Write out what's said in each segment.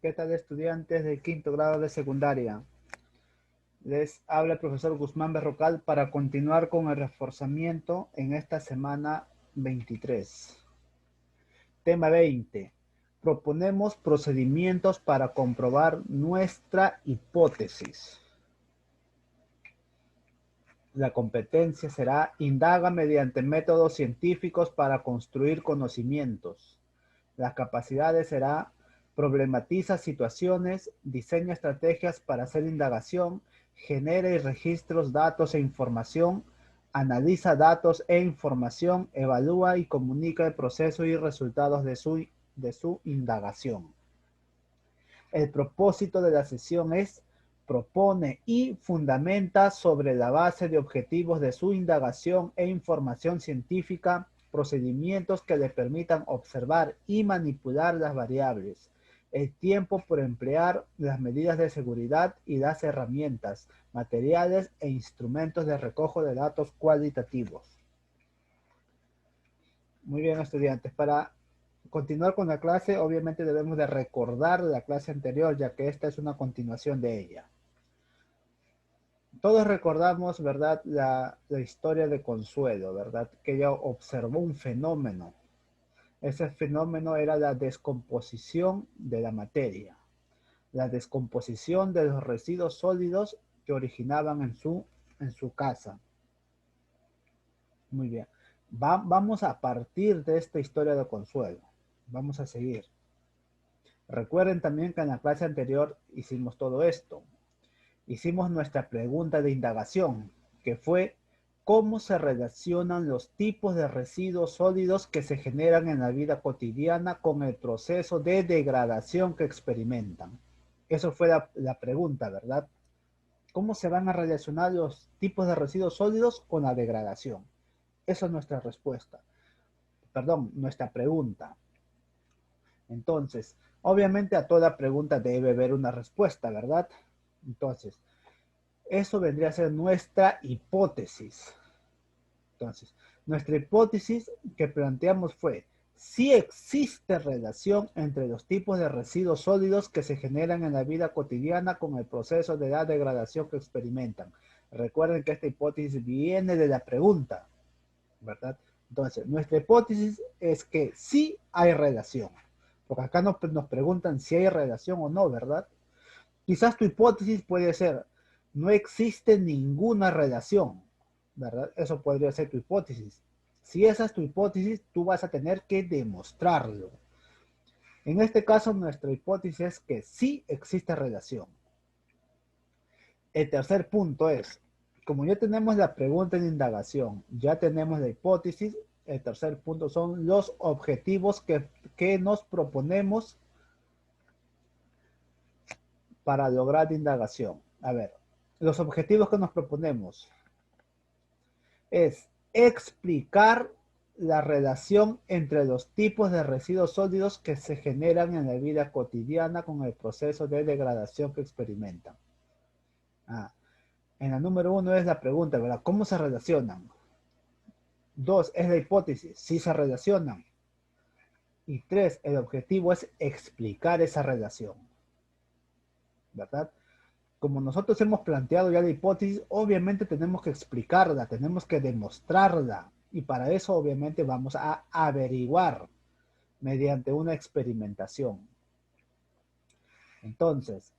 ¿Qué tal, estudiantes de quinto grado de secundaria? Les habla el profesor Guzmán Berrocal para continuar con el reforzamiento en esta semana 23. Tema 20. Proponemos procedimientos para comprobar nuestra hipótesis. La competencia será: indaga mediante métodos científicos para construir conocimientos. Las capacidades será: problematiza situaciones, diseña estrategias para hacer indagación, genera y registros datos e información, analiza datos e información, evalúa y comunica el proceso y resultados de su indagación. El propósito de la sesión es: propone y fundamenta sobre la base de objetivos de su indagación e información científica procedimientos que le permitan observar y manipular las variables, el tiempo por emplear, las medidas de seguridad y las herramientas, materiales e instrumentos de recojo de datos cualitativos. Muy bien, estudiantes. Para continuar con la clase, obviamente debemos de recordar la clase anterior, ya que esta es una continuación de ella. Todos recordamos, ¿verdad?, la historia de Consuelo, ¿verdad? Que ella observó un fenómeno. Ese fenómeno era la descomposición de la materia, la descomposición de los residuos sólidos que originaban en su casa. Muy bien. Vamos a partir de esta historia de Consuelo. Vamos a seguir. Recuerden también que en la clase anterior hicimos todo esto. Hicimos nuestra pregunta de indagación, que fue: ¿cómo se relacionan los tipos de residuos sólidos que se generan en la vida cotidiana con el proceso de degradación que experimentan? Eso fue la pregunta, ¿verdad? ¿Cómo se van a relacionar los tipos de residuos sólidos con la degradación? Esa es nuestra respuesta. Perdón, nuestra pregunta. Entonces, obviamente a toda pregunta debe haber una respuesta, ¿verdad? Entonces, eso vendría a ser nuestra hipótesis. Entonces, nuestra hipótesis que planteamos fue: si existe relación entre los tipos de residuos sólidos que se generan en la vida cotidiana con el proceso de la degradación que experimentan. Recuerden que esta hipótesis viene de la pregunta, ¿verdad? Entonces, nuestra hipótesis es que sí hay relación. Porque acá nos preguntan si hay relación o no, ¿verdad? Quizás tu hipótesis puede ser: no existe ninguna relación, ¿verdad? Eso podría ser tu hipótesis. Si esa es tu hipótesis, tú vas a tener que demostrarlo. En este caso, nuestra hipótesis es que sí existe relación. El tercer punto es: como ya tenemos la pregunta de indagación, ya tenemos la hipótesis, el tercer punto son los objetivos que nos proponemos para lograr indagación. A ver, los objetivos que nos proponemos es explicar la relación entre los tipos de residuos sólidos que se generan en la vida cotidiana con el proceso de degradación que experimentan. En la número 1 es la pregunta, ¿verdad? ¿Cómo se relacionan? 2 es la hipótesis, si se relacionan. Y 3, el objetivo es explicar esa relación, ¿verdad? Como nosotros hemos planteado ya la hipótesis, obviamente tenemos que explicarla, tenemos que demostrarla. Y para eso obviamente vamos a averiguar mediante una experimentación. Entonces,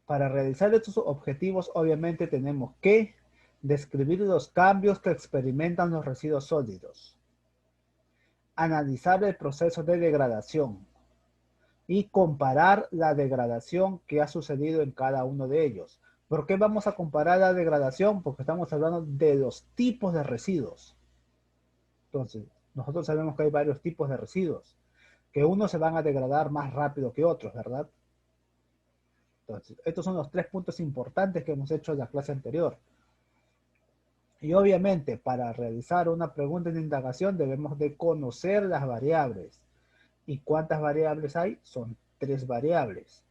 para realizar estos objetivos obviamente tenemos que describir los cambios que experimentan los residuos sólidos, analizar el proceso de degradación y comparar la degradación que ha sucedido en cada uno de ellos. ¿Por qué vamos a comparar la degradación? Porque estamos hablando de los tipos de residuos. Entonces, nosotros sabemos que hay varios tipos de residuos, que unos se van a degradar más rápido que otros, ¿verdad? Entonces, estos son los 3 puntos importantes que hemos hecho en la clase anterior. Y obviamente, para realizar una pregunta de indagación debemos de conocer las variables. ¿Y cuántas variables hay? Son 3 variables: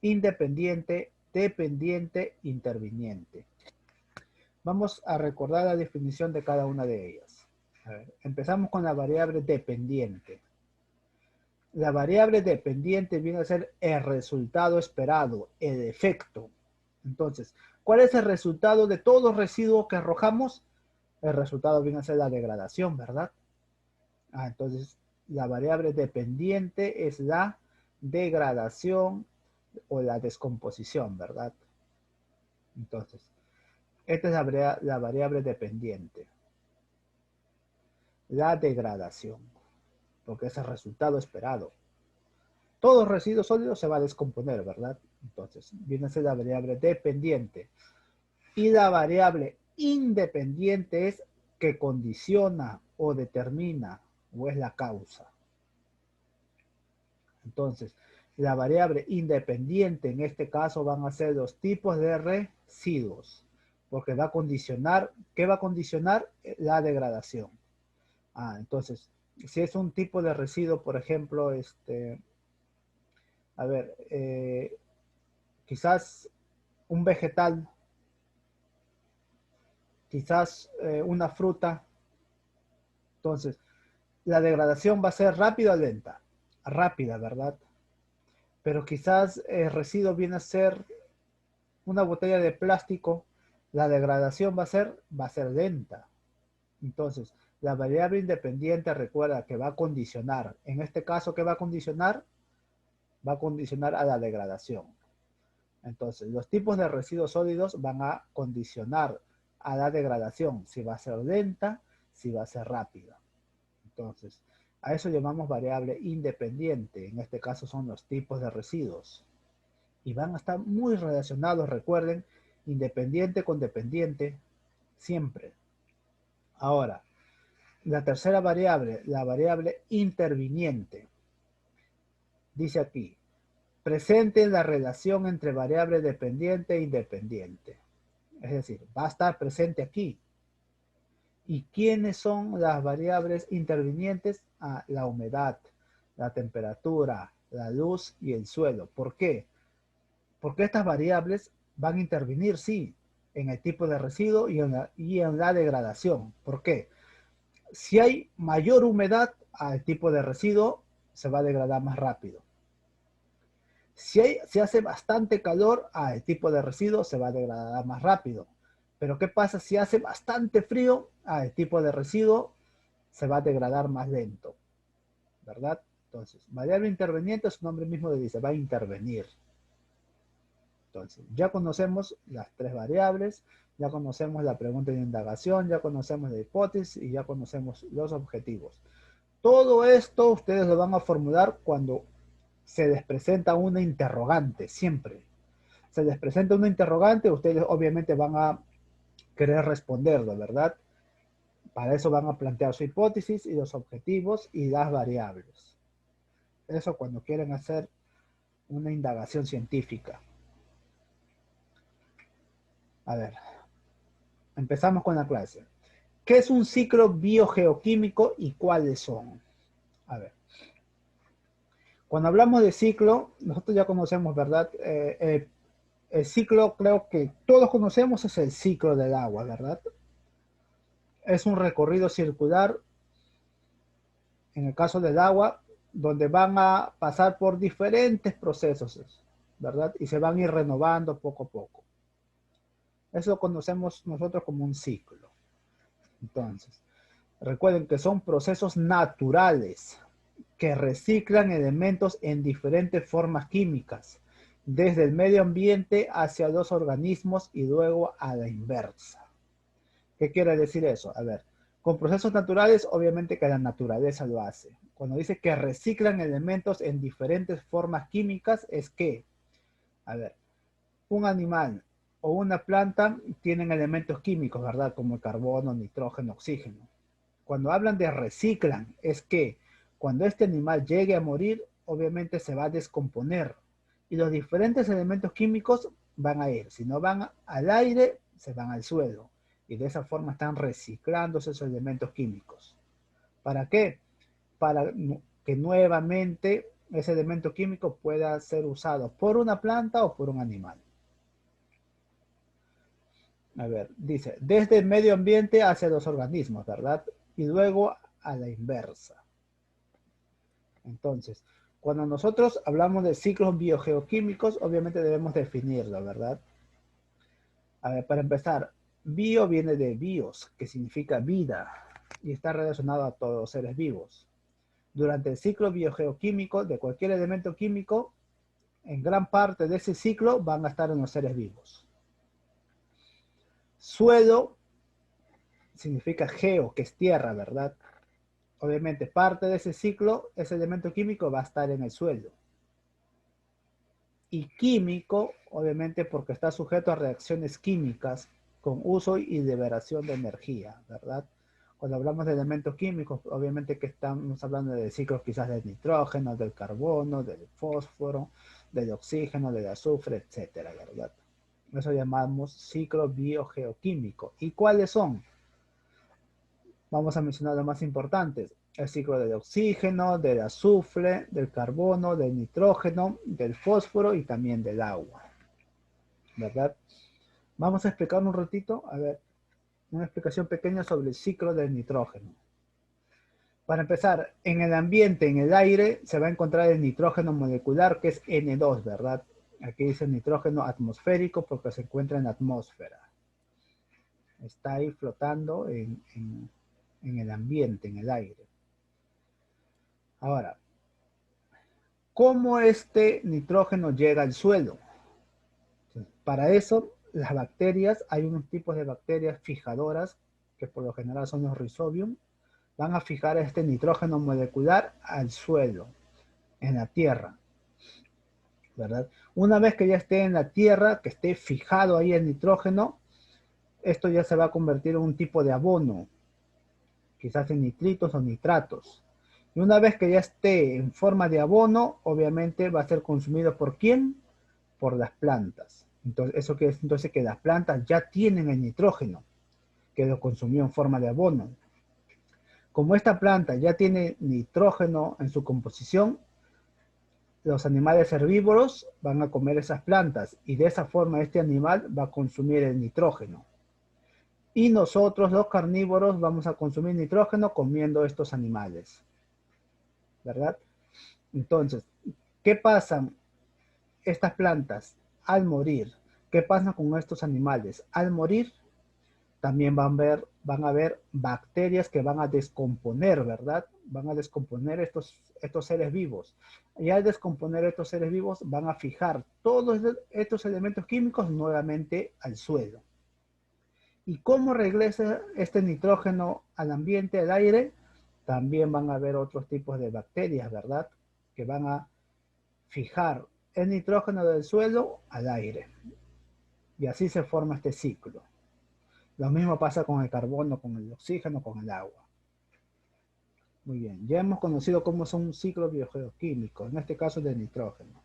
independiente, dependiente, interviniente. Vamos a recordar la definición de cada una de ellas. A ver, empezamos con la variable dependiente. La variable dependiente viene a ser el resultado esperado, el efecto. Entonces, ¿cuál es el resultado de todos los residuos que arrojamos? El resultado viene a ser la degradación, ¿verdad? Entonces, la variable dependiente es la degradación o la descomposición, ¿verdad? Entonces, esta es la variable dependiente. La degradación, porque es el resultado esperado. Todo residuo sólido se va a descomponer, ¿verdad? Entonces, viene a ser la variable dependiente. Y la variable independiente es que condiciona o determina o es la causa. Entonces, la variable independiente en este caso van a ser los tipos de residuos, porque va a condicionar, ¿qué va a condicionar? La degradación. Entonces, si es un tipo de residuo, por ejemplo, a ver, quizás un vegetal, quizás una fruta. Entonces, la degradación va a ser rápida o lenta. Rápida, ¿verdad? Pero quizás el residuo viene a ser una botella de plástico, la degradación va a ser lenta. Entonces, la variable independiente recuerda que va a condicionar. En este caso, ¿qué va a condicionar? Va a condicionar a la degradación. Entonces, los tipos de residuos sólidos van a condicionar a la degradación, si va a ser lenta, si va a ser rápida. Entonces, a eso llamamos variable independiente. En este caso son los tipos de residuos. Y van a estar muy relacionados, recuerden, independiente con dependiente, siempre. Ahora, la tercera variable, la variable interviniente. Dice aquí, presente la relación entre variable dependiente e independiente. Es decir, va a estar presente aquí. ¿Y quiénes son las variables intervinientes? La humedad, la temperatura, la luz y el suelo. ¿Por qué? Porque estas variables van a intervenir, sí, en el tipo de residuo y en la degradación. ¿Por qué? Si hay mayor humedad, el tipo de residuo se va a degradar más rápido. Si hace bastante calor, el tipo de residuo se va a degradar más rápido. Pero ¿qué pasa si hace bastante frío? El tipo de residuo se va a degradar más lento, ¿verdad? Entonces, variable interveniente, su nombre mismo le dice, va a intervenir. Entonces, ya conocemos las tres variables, ya conocemos la pregunta de indagación, ya conocemos la hipótesis y ya conocemos los objetivos. Todo esto ustedes lo van a formular cuando se les presenta una interrogante, siempre. Se les presenta una interrogante, ustedes obviamente van a querer responderlo, ¿verdad? Para eso van a plantear su hipótesis y los objetivos y las variables. Eso cuando quieren hacer una indagación científica. A ver, empezamos con la clase. ¿Qué es un ciclo biogeoquímico y cuáles son? A ver, cuando hablamos de ciclo, nosotros ya conocemos, ¿verdad? El ciclo, creo que todos conocemos, es el ciclo del agua, ¿verdad? Es un recorrido circular, en el caso del agua, donde van a pasar por diferentes procesos, ¿verdad? Y se van a ir renovando poco a poco. Eso lo conocemos nosotros como un ciclo. Entonces, recuerden que son procesos naturales que reciclan elementos en diferentes formas químicas, desde el medio ambiente hacia los organismos y luego a la inversa. ¿Qué quiere decir eso? A ver, con procesos naturales, obviamente que la naturaleza lo hace. Cuando dice que reciclan elementos en diferentes formas químicas, es que, a ver, un animal o una planta tienen elementos químicos, ¿verdad? Como el carbono, nitrógeno, oxígeno. Cuando hablan de reciclan, es que cuando este animal llegue a morir, obviamente se va a descomponer y los diferentes elementos químicos van a ir. Si no van al aire, se van al suelo. Y de esa forma están reciclando esos elementos químicos. ¿Para qué? Para que nuevamente ese elemento químico pueda ser usado por una planta o por un animal. A ver, dice, desde el medio ambiente hacia los organismos, ¿verdad? Y luego a la inversa. Entonces, cuando nosotros hablamos de ciclos biogeoquímicos, obviamente debemos definirlo, ¿verdad? A ver, para empezar, bio viene de bios, que significa vida, y está relacionado a todos los seres vivos. Durante el ciclo biogeoquímico de cualquier elemento químico, en gran parte de ese ciclo van a estar en los seres vivos. Suelo significa geo, que es tierra, ¿verdad? Obviamente, parte de ese ciclo, ese elemento químico va a estar en el suelo. Y químico, obviamente, porque está sujeto a reacciones químicas con uso y liberación de energía, ¿verdad? Cuando hablamos de elementos químicos, obviamente que estamos hablando de ciclos quizás del nitrógeno, del carbono, del fósforo, del oxígeno, del azufre, etcétera, ¿verdad? Eso llamamos ciclo biogeoquímico. ¿Y cuáles son? Vamos a mencionar los más importantes. El ciclo del oxígeno, del azufre, del carbono, del nitrógeno, del fósforo y también del agua, ¿verdad? Vamos a explicar un ratito, a ver, una explicación pequeña sobre el ciclo del nitrógeno. Para empezar, en el ambiente, en el aire, se va a encontrar el nitrógeno molecular, que es N2, ¿verdad? Aquí dice nitrógeno atmosférico porque se encuentra en la atmósfera. Está ahí flotando en el ambiente, en el aire. Ahora, ¿cómo este nitrógeno llega al suelo? Para eso, las bacterias, hay unos tipos de bacterias fijadoras, que por lo general son los Rhizobium, van a fijar este nitrógeno molecular al suelo, en la tierra, ¿verdad? Una vez que ya esté en la tierra, que esté fijado ahí el nitrógeno, esto ya se va a convertir en un tipo de abono, quizás en nitritos o nitratos. Y una vez que ya esté en forma de abono, obviamente va a ser consumido ¿por quién? Por las plantas. Entonces, eso quiere decir entonces que las plantas ya tienen el nitrógeno, que lo consumió en forma de abono. Como esta planta ya tiene nitrógeno en su composición, los animales herbívoros van a comer esas plantas y de esa forma este animal va a consumir el nitrógeno. Y nosotros los carnívoros vamos a consumir nitrógeno comiendo estos animales, ¿verdad? Entonces, ¿qué pasa estas plantas al morir? ¿Qué pasa con estos animales? Al morir también van a haber bacterias que van a descomponer, ¿verdad? Van a descomponer estos seres vivos. Y al descomponer estos seres vivos van a fijar todos estos elementos químicos nuevamente al suelo. ¿Y cómo regresa este nitrógeno al ambiente, al aire? También van a haber otros tipos de bacterias, ¿verdad? Que van a fijar el nitrógeno del suelo al aire. Y así se forma este ciclo. Lo mismo pasa con el carbono, con el oxígeno, con el agua. Muy bien, ya hemos conocido cómo son un ciclo biogeoquímico, en este caso del nitrógeno.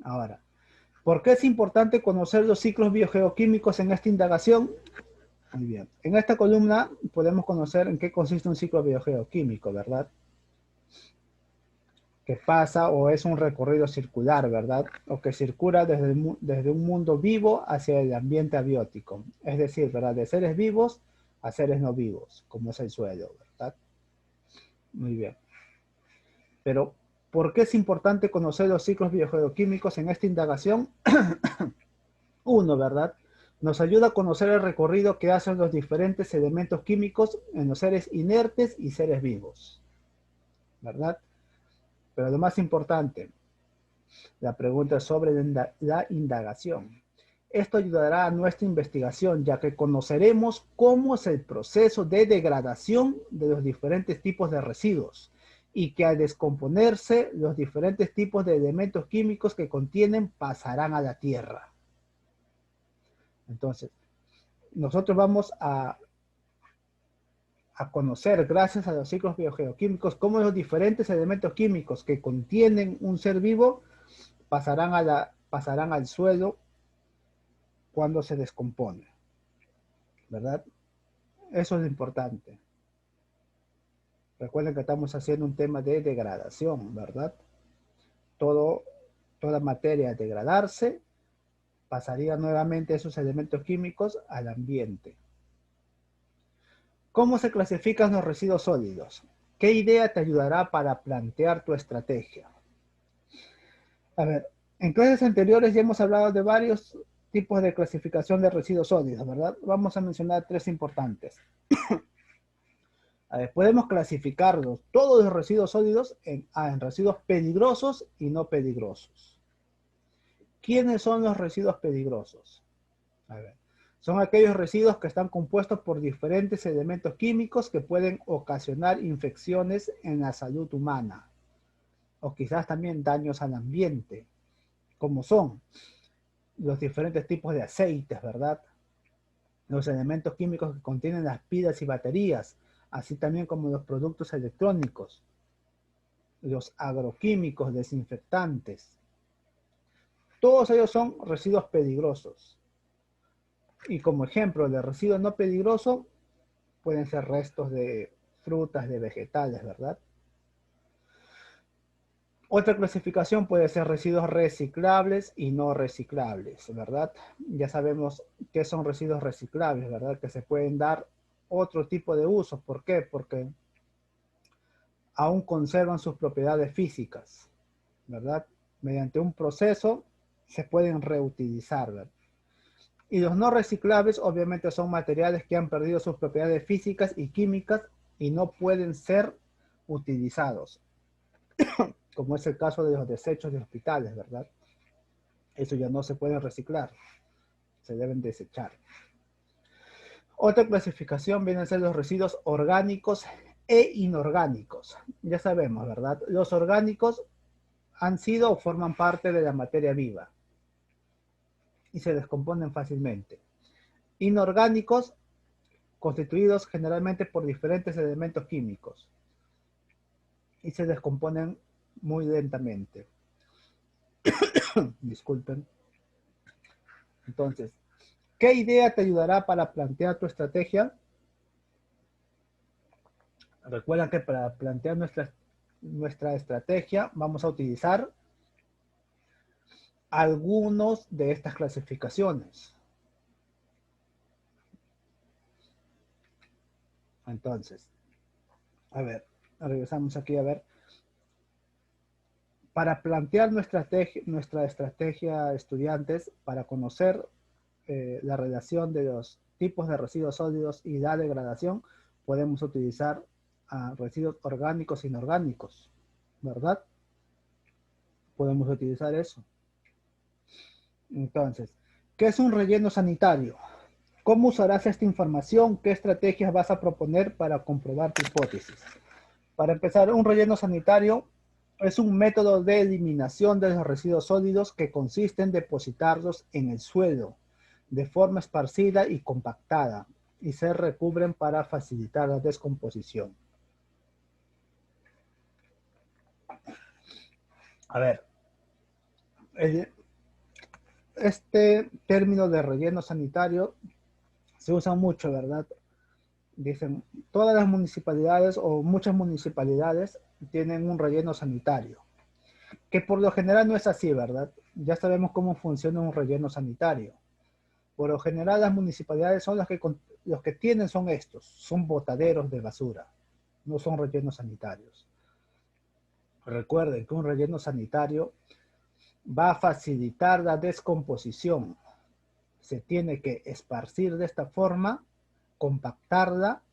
Ahora, ¿por qué es importante conocer los ciclos biogeoquímicos en esta indagación? Muy bien, en esta columna podemos conocer en qué consiste un ciclo biogeoquímico, ¿verdad? Que pasa o es un recorrido circular, ¿verdad? O que circula desde un mundo vivo hacia el ambiente abiótico. Es decir, ¿verdad? De seres vivos a seres no vivos, como es el suelo, ¿verdad? Muy bien. Pero, ¿por qué es importante conocer los ciclos biogeoquímicos en esta indagación? Uno, ¿verdad? Nos ayuda a conocer el recorrido que hacen los diferentes elementos químicos en los seres inertes y seres vivos, ¿verdad? Pero lo más importante, la pregunta es sobre la indagación. Esto ayudará a nuestra investigación, ya que conoceremos cómo es el proceso de degradación de los diferentes tipos de residuos y que al descomponerse, los diferentes tipos de elementos químicos que contienen pasarán a la Tierra. Entonces, nosotros vamos a conocer, gracias a los ciclos biogeoquímicos, cómo los diferentes elementos químicos que contienen un ser vivo pasarán al suelo cuando se descompone, ¿verdad? Eso es lo importante. Recuerden que estamos haciendo un tema de degradación, ¿verdad? Toda materia al degradarse pasaría nuevamente esos elementos químicos al ambiente. ¿Cómo se clasifican los residuos sólidos? ¿qué idea te ayudará para plantear tu estrategia? A ver, en clases anteriores ya hemos hablado de varios tipos de clasificación de residuos sólidos, ¿verdad? Vamos a mencionar 3 importantes. A ver, podemos clasificarlos, todos los residuos sólidos, en residuos peligrosos y no peligrosos. ¿Quiénes son los residuos peligrosos? A ver, son aquellos residuos que están compuestos por diferentes elementos químicos que pueden ocasionar infecciones en la salud humana o quizás también daños al ambiente, como son los diferentes tipos de aceites, ¿verdad? Los elementos químicos que contienen las pilas y baterías, así también como los productos electrónicos, los agroquímicos, desinfectantes. Todos ellos son residuos peligrosos. Y como ejemplo de residuo no peligroso, pueden ser restos de frutas, de vegetales, ¿verdad? Otra clasificación puede ser residuos reciclables y no reciclables, ¿verdad? Ya sabemos qué son residuos reciclables, ¿verdad? Que se pueden dar otro tipo de usos. ¿Por qué? Porque aún conservan sus propiedades físicas, ¿verdad? Mediante un proceso se pueden reutilizar, ¿verdad? Y los no reciclables obviamente son materiales que han perdido sus propiedades físicas y químicas y no pueden ser utilizados, como es el caso de los desechos de hospitales, ¿verdad? Eso ya no se pueden reciclar, se deben desechar. Otra clasificación vienen a ser los residuos orgánicos e inorgánicos. Ya sabemos, ¿verdad? Los orgánicos han sido o forman parte de la materia viva y se descomponen fácilmente. Inorgánicos, constituidos generalmente por diferentes elementos químicos y se descomponen muy lentamente. Disculpen. Entonces, ¿qué idea te ayudará para plantear tu estrategia? Recuerda que para plantear nuestra estrategia vamos a utilizar algunos de estas clasificaciones. Entonces, a ver, regresamos aquí a ver. Para plantear nuestra estrategia, estudiantes, para conocer la relación de los tipos de residuos sólidos y la degradación, podemos utilizar residuos orgánicos e inorgánicos, ¿verdad? Podemos utilizar eso. Entonces, ¿qué es un relleno sanitario? ¿Cómo usarás esta información? ¿Qué estrategias vas a proponer para comprobar tu hipótesis? Para empezar, un relleno sanitario es un método de eliminación de los residuos sólidos que consiste en depositarlos en el suelo de forma esparcida y compactada y se recubren para facilitar la descomposición. A ver, este término de relleno sanitario se usa mucho, ¿verdad? Dicen, todas las municipalidades o muchas municipalidades tienen un relleno sanitario, que por lo general no es así, ¿verdad? Ya sabemos cómo funciona un relleno sanitario. Por lo general las municipalidades son los que tienen son estos, son botaderos de basura, no son rellenos sanitarios. Recuerden que un relleno sanitario va a facilitar la descomposición. Se tiene que esparcir de esta forma, compactarla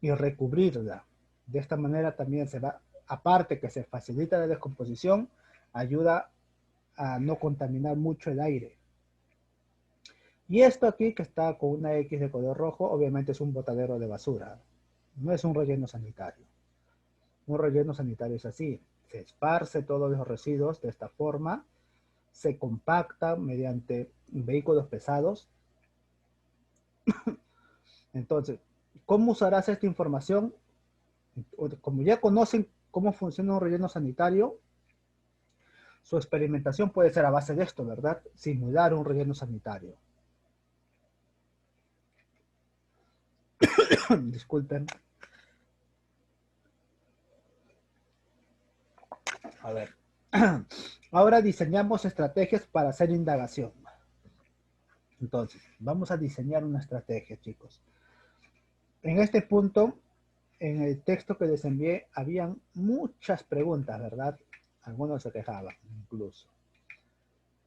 y recubrirla. De esta manera también se va, aparte que se facilita la descomposición, ayuda a no contaminar mucho el aire. Y esto aquí que está con una X de color rojo, obviamente es un botadero de basura. No es un relleno sanitario. Un relleno sanitario es así. Se esparce todos los residuos de esta forma, se compacta mediante vehículos pesados. Entonces, ¿cómo usarás esta información? Como ya conocen cómo funciona un relleno sanitario, su experimentación puede ser a base de esto, ¿verdad? Simular un relleno sanitario. Disculpen. A ver. Ahora diseñamos estrategias para hacer indagación. Entonces, vamos a diseñar una estrategia, chicos. En este punto, en el texto que les envié habían muchas preguntas, ¿verdad? Algunos se quejaban incluso.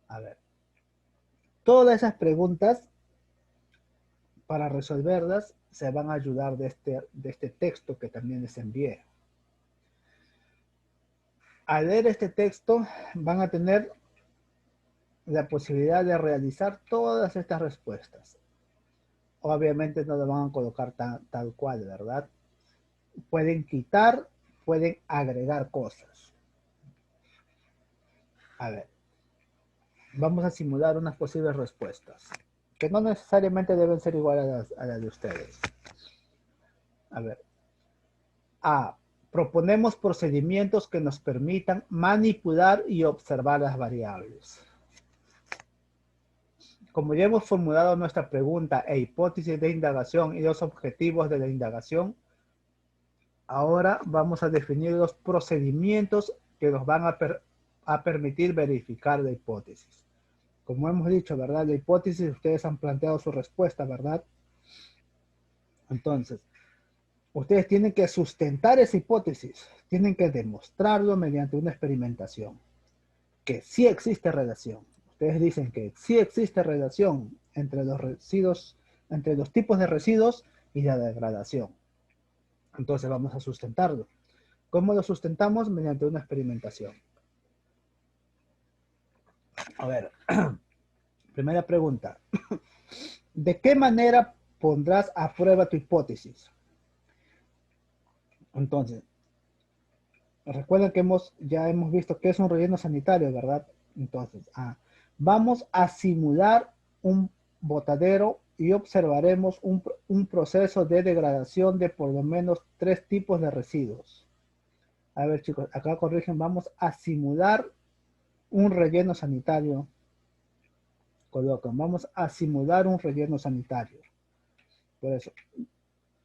A ver, todas esas preguntas, para resolverlas, se van a ayudar de este texto que también les envié. Al leer este texto, van a tener la posibilidad de realizar todas estas respuestas. Obviamente no lo van a colocar tal cual, ¿verdad? Pueden quitar, pueden agregar cosas. A ver, vamos a simular unas posibles respuestas, que no necesariamente deben ser iguales a las de ustedes. A ver, A. Proponemos procedimientos que nos permitan manipular y observar las variables. Como ya hemos formulado nuestra pregunta e hipótesis de indagación y los objetivos de la indagación, ahora vamos a definir los procedimientos que nos van a permitir verificar la hipótesis. Como hemos dicho, ¿verdad? La hipótesis, ustedes han planteado su respuesta, ¿verdad? Entonces, ustedes tienen que sustentar esa hipótesis, tienen que demostrarlo mediante una experimentación, que sí existe relación. Ustedes dicen que sí existe relación entre los residuos, entre los tipos de residuos y la degradación. Entonces vamos a sustentarlo. ¿Cómo lo sustentamos? Mediante una experimentación. A ver, primera pregunta. ¿De qué manera pondrás a prueba tu hipótesis? Entonces, recuerden que ya hemos visto que es un relleno sanitario, ¿verdad? Entonces, vamos a simular un botadero y observaremos un proceso de degradación de por lo menos 3 tipos de residuos. A ver, chicos, acá corrigen, vamos a simular un relleno sanitario. Colocan, vamos a simular un relleno sanitario. Por eso,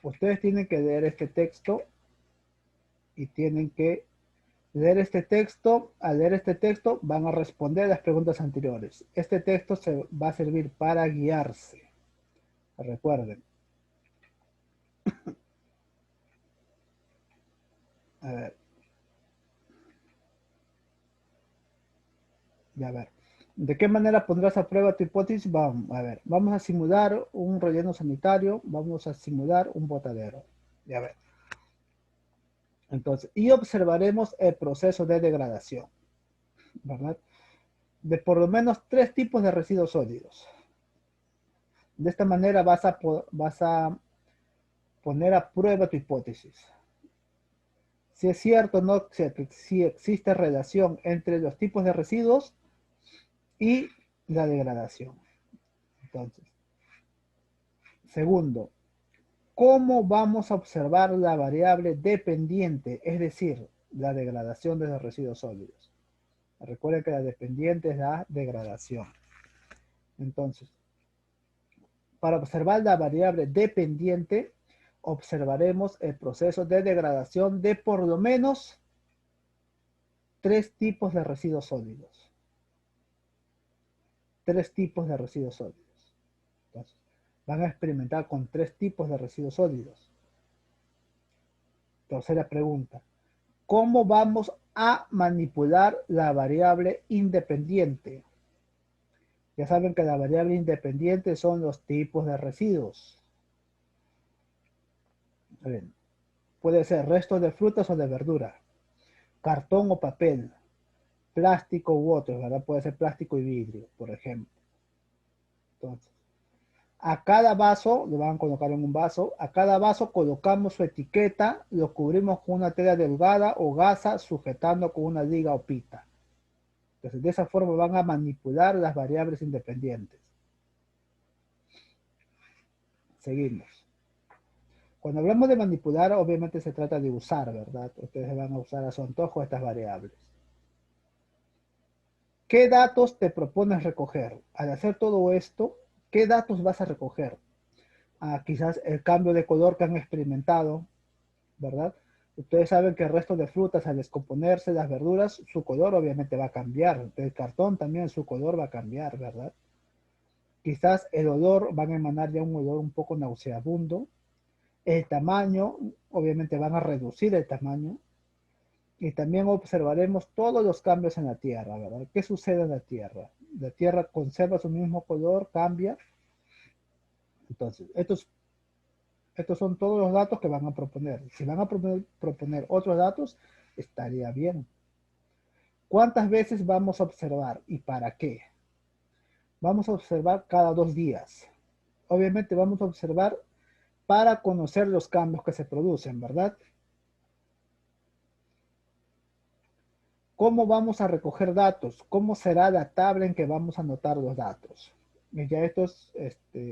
ustedes tienen que leer este texto y tienen que leer este texto. Al leer este texto van a responder las preguntas anteriores. Este texto se va a servir para guiarse. Recuerden. A ver. Ya, a ver. ¿De qué manera pondrás a prueba tu hipótesis? Vamos a ver. Vamos a simular un relleno sanitario. Vamos a simular un botadero. Ya, a ver. Entonces, y observaremos el proceso de degradación, ¿verdad? De por lo menos 3 tipos de residuos sólidos. De esta manera vas a poner a prueba tu hipótesis. Si es cierto o no, si existe relación entre los tipos de residuos y la degradación. Entonces, segundo, ¿cómo vamos a observar la variable dependiente, es decir, la degradación de los residuos sólidos? Recuerden que la dependiente es la degradación. Entonces, para observar la variable dependiente, observaremos el proceso de degradación de por lo menos 3 tipos de residuos sólidos. 3 tipos de residuos sólidos. Entonces, van a experimentar con 3 tipos de residuos sólidos. Tercera pregunta. ¿Cómo vamos a manipular la variable independiente? Ya saben que la variable independiente son los tipos de residuos. Bien. Puede ser restos de frutas o de verdura, cartón o papel, plástico u otros, ¿verdad? Puede ser plástico y vidrio, por ejemplo. Entonces, a cada vaso, lo van a colocar en un vaso, a cada vaso colocamos su etiqueta, lo cubrimos con una tela delgada o gasa, sujetando con una liga o pita. Entonces, de esa forma van a manipular las variables independientes. Seguimos. Cuando hablamos de manipular, obviamente se trata de usar, ¿verdad? Ustedes van a usar a su antojo estas variables. ¿Qué datos te propones recoger? Al hacer todo esto, ¿qué datos vas a recoger? Quizás el cambio de color que han experimentado, ¿verdad? Ustedes saben que el resto de frutas, al descomponerse las verduras, su color obviamente va a cambiar. El cartón también su color va a cambiar, ¿verdad? Quizás el olor, van a emanar ya un olor un poco nauseabundo. El tamaño, obviamente van a reducir el tamaño. Y también observaremos todos los cambios en la Tierra, ¿verdad? ¿Qué sucede en la Tierra? La Tierra conserva su mismo color, cambia. Entonces, estos son todos los datos que van a proponer. Si van a proponer otros datos, estaría bien. ¿Cuántas veces vamos a observar y para qué? Vamos a observar cada 2 días. Obviamente vamos a observar para conocer los cambios que se producen, ¿verdad? ¿Cómo vamos a recoger datos? ¿Cómo será la tabla en que vamos a anotar los datos? Y ya esto es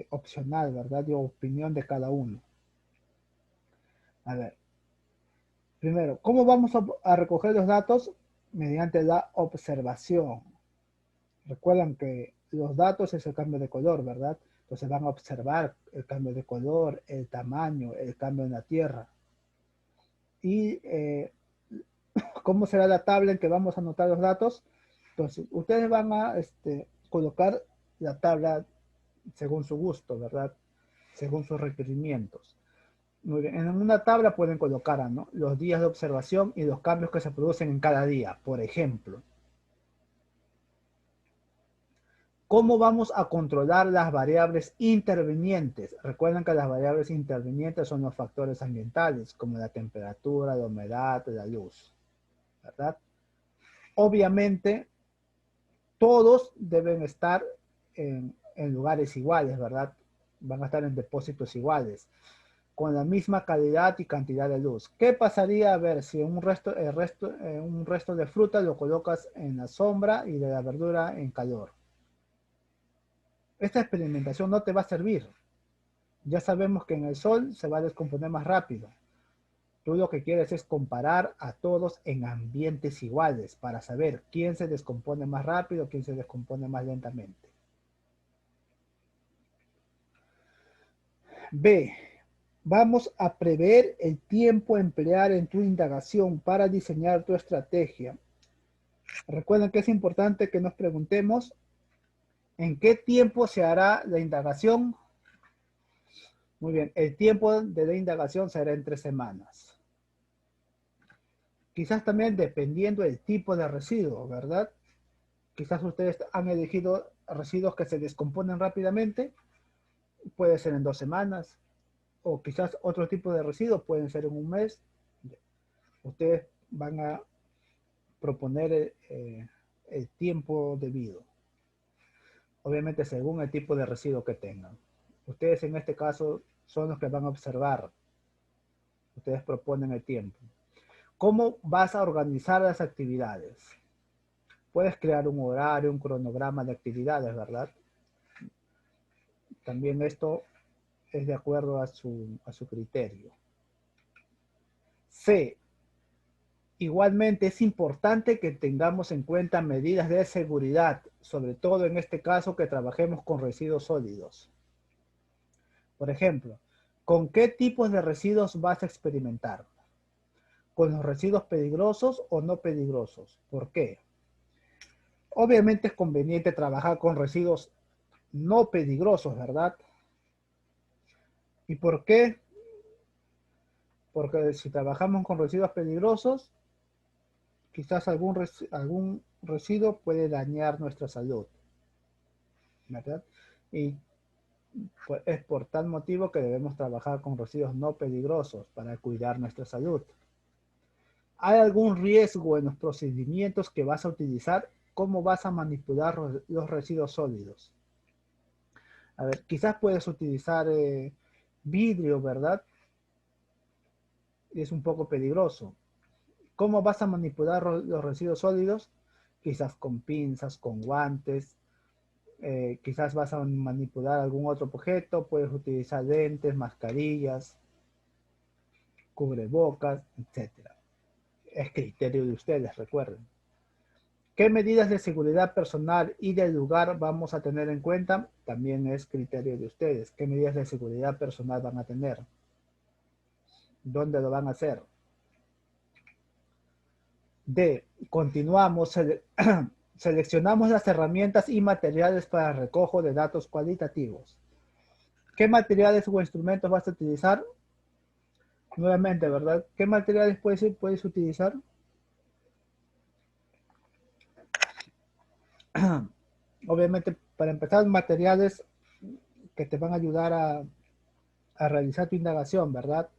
opcional, ¿verdad? De opinión de cada uno. A ver, primero, ¿cómo vamos a recoger los datos? Mediante la observación. Recuerdan que los datos es el cambio de color, ¿verdad? Entonces van a observar el cambio de color, el tamaño, el cambio en la tierra. Y ¿cómo será la tabla en que vamos a anotar los datos? Entonces, ustedes van a colocar la tabla según su gusto, ¿verdad? Según sus requerimientos. Muy bien. En una tabla pueden colocar, ¿no?, los días de observación y los cambios que se producen en cada día. Por ejemplo, ¿cómo vamos a controlar las variables intervinientes? Recuerden que las variables intervinientes son los factores ambientales, como la temperatura, la humedad, la luz, ¿verdad? Obviamente, todos deben estar en lugares iguales, ¿verdad? Van a estar en depósitos iguales, con la misma calidad y cantidad de luz. ¿Qué pasaría, a ver, si un resto de fruta lo colocas en la sombra y de la verdura en calor? Esta experimentación no te va a servir. Ya sabemos que en el sol se va a descomponer más rápido. Tú lo que quieres es comparar a todos en ambientes iguales para saber quién se descompone más rápido, quién se descompone más lentamente. B. Vamos a prever el tiempo a emplear en tu indagación para diseñar tu estrategia. Recuerden que es importante que nos preguntemos en qué tiempo se hará la indagación. Muy bien, el tiempo de la indagación será en 3 semanas. Quizás también dependiendo del tipo de residuo, ¿verdad? Quizás ustedes han elegido residuos que se descomponen rápidamente, puede ser en 2 semanas, o quizás otro tipo de residuos pueden ser en un mes. Ustedes van a proponer el tiempo debido, obviamente según el tipo de residuo que tengan. Ustedes en este caso son los que van a observar. Ustedes proponen el tiempo. ¿Cómo vas a organizar las actividades? Puedes crear un horario, un cronograma de actividades, ¿verdad? También esto es de acuerdo a su criterio. C. Igualmente es importante que tengamos en cuenta medidas de seguridad, sobre todo en este caso que trabajemos con residuos sólidos. Por ejemplo, ¿con qué tipos de residuos vas a experimentar? ¿Con los residuos peligrosos o no peligrosos? ¿Por qué? Obviamente es conveniente trabajar con residuos no peligrosos, ¿verdad? ¿Y por qué? Porque si trabajamos con residuos peligrosos, quizás algún residuo puede dañar nuestra salud, ¿verdad? Y pues es por tal motivo que debemos trabajar con residuos no peligrosos para cuidar nuestra salud. ¿Hay algún riesgo en los procedimientos que vas a utilizar? ¿Cómo vas a manipular los residuos sólidos? A ver, quizás puedes utilizar vidrio, ¿verdad? Es un poco peligroso. ¿Cómo vas a manipular los residuos sólidos? Quizás con pinzas, con guantes. Quizás vas a manipular algún otro objeto. Puedes utilizar lentes, mascarillas, cubrebocas, etc. Es criterio de ustedes, recuerden. ¿Qué medidas de seguridad personal y del lugar vamos a tener en cuenta? También es criterio de ustedes. ¿Qué medidas de seguridad personal van a tener? ¿Dónde lo van a hacer? D. Continuamos. Seleccionamos las herramientas y materiales para recojo de datos cualitativos. ¿Qué materiales o instrumentos vas a utilizar? Nuevamente, ¿verdad? ¿Qué materiales puedes utilizar? Obviamente, para empezar, materiales que te van a ayudar a realizar tu indagación, ¿verdad?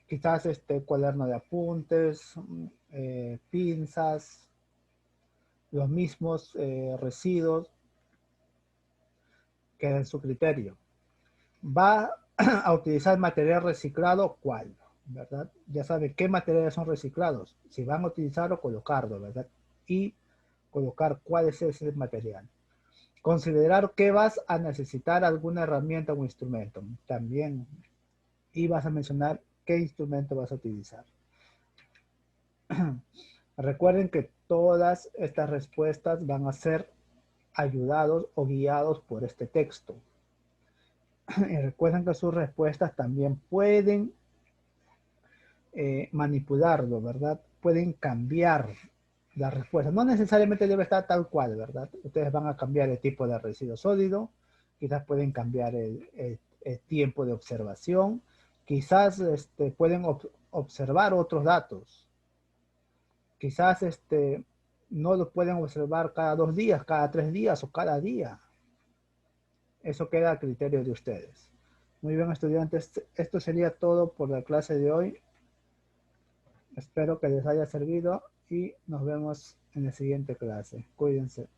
Quizás cuaderno de apuntes, pinzas, los mismos residuos, que en su criterio. Va a utilizar material reciclado, ¿cuál? ¿Verdad? Ya sabe qué materiales son reciclados, si van a utilizarlo, colocarlo, ¿verdad? Y colocar cuál es ese material. Considerar que vas a necesitar alguna herramienta o instrumento. También, y vas a mencionar qué instrumento vas a utilizar. Recuerden que todas estas respuestas van a ser ayudados o guiados por este texto. Y recuerden que sus respuestas también pueden manipularlo, ¿verdad? Pueden cambiar la respuesta. No necesariamente debe estar tal cual, ¿verdad? Ustedes van a cambiar el tipo de residuo sólido, quizás pueden cambiar el tiempo de observación, quizás pueden observar otros datos, quizás no lo pueden observar cada 2 días, cada 3 días o cada día. Eso queda a criterio de ustedes. Muy bien, estudiantes, esto sería todo por la clase de hoy. Espero que les haya servido y nos vemos en la siguiente clase. Cuídense.